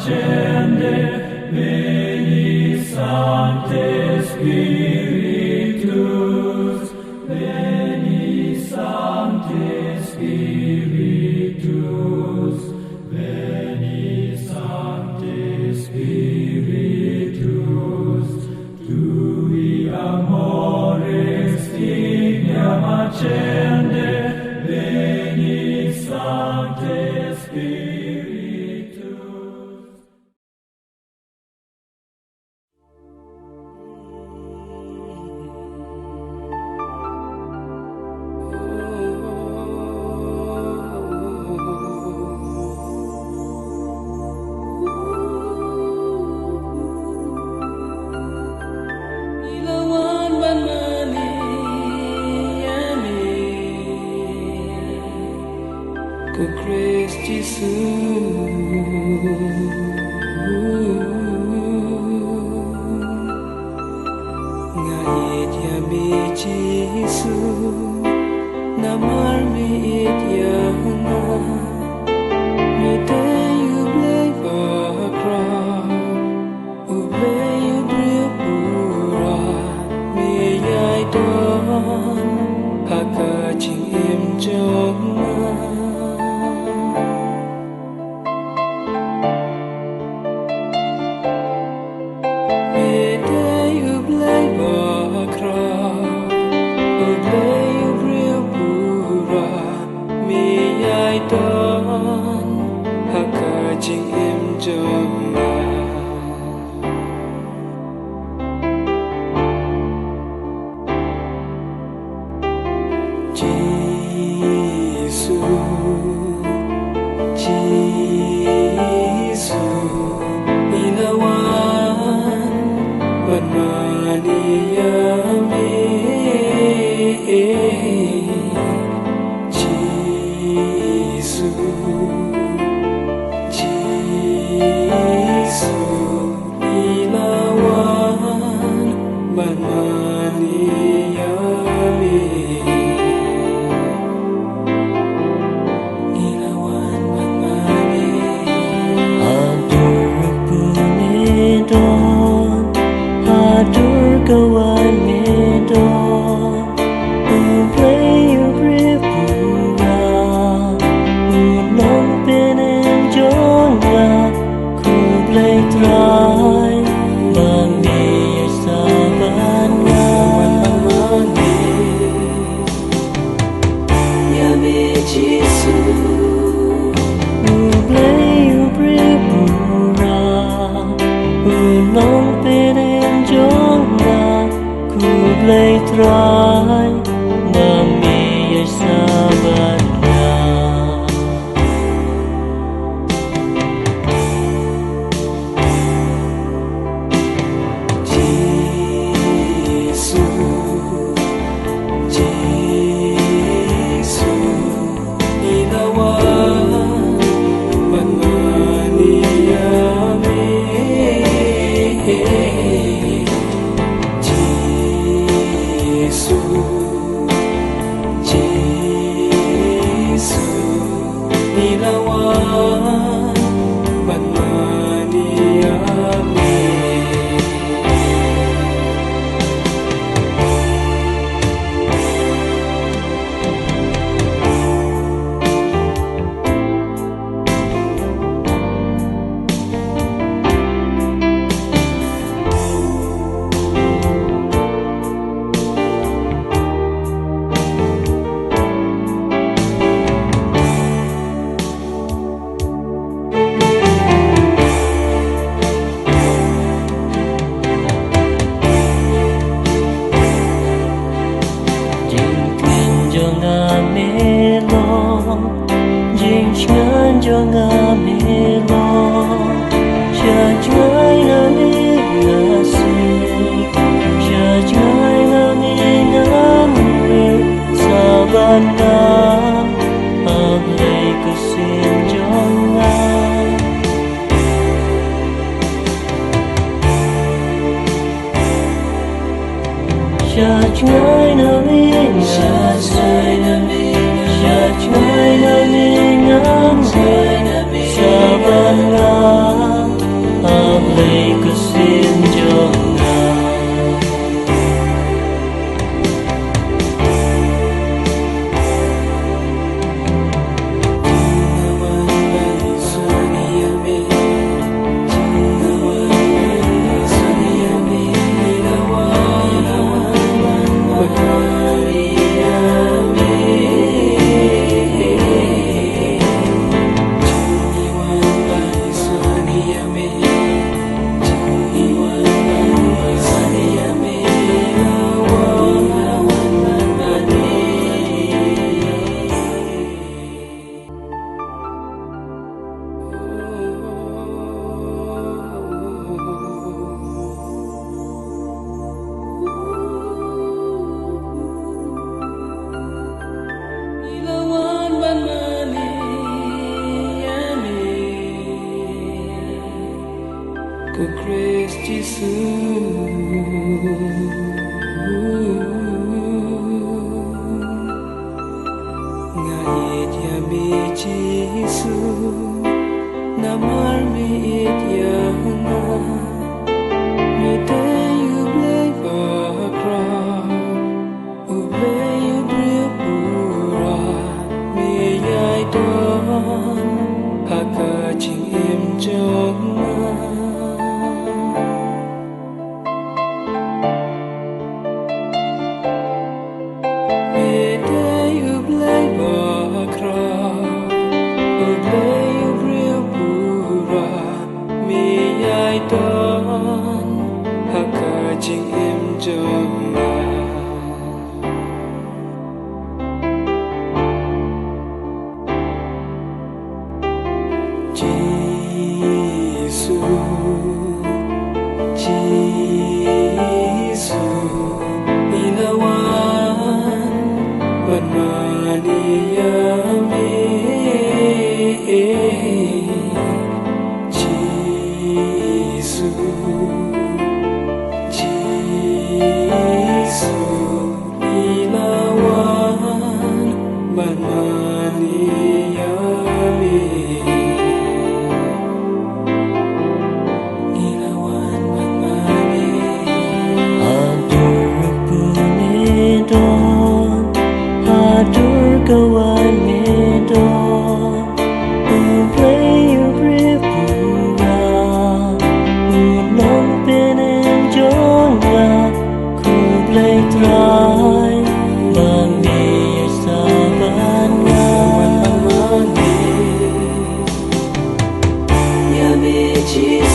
accende, veni Sancte Spiritus, veni Sancte Spiritus, veni Sancte Spiritus, tui amores digniam accende, veni Sancte Spiritus. Christ Jesus, ngait ya mi Jesus, namar mi it ya na, mi te you play bakra, u play you brio pura, mi yai don, haka ching im jong na. Don haka jing im jong na Jesus Jesus inawan banmaniyame Play try nami sabarnya Jesus Jesus inawan banmaniyame ilawan banmaniyame Sabarlah O Christ Jesus Ngait ya mi Jesus Namar mi it ya na Mi te yu blay ba kra U blay yu brio pura Mi yai don Haka ching im jong na Mi te yu blay ba kra U blay yu brio pura Mi yai don Haka ching im jong na Jesus, ilawan banmaniyami. Jesus, ilawan banmaniyami. Kawan medon Ublay ubripura Ulong penen jonga Kublay try Bami saban Yami Jesus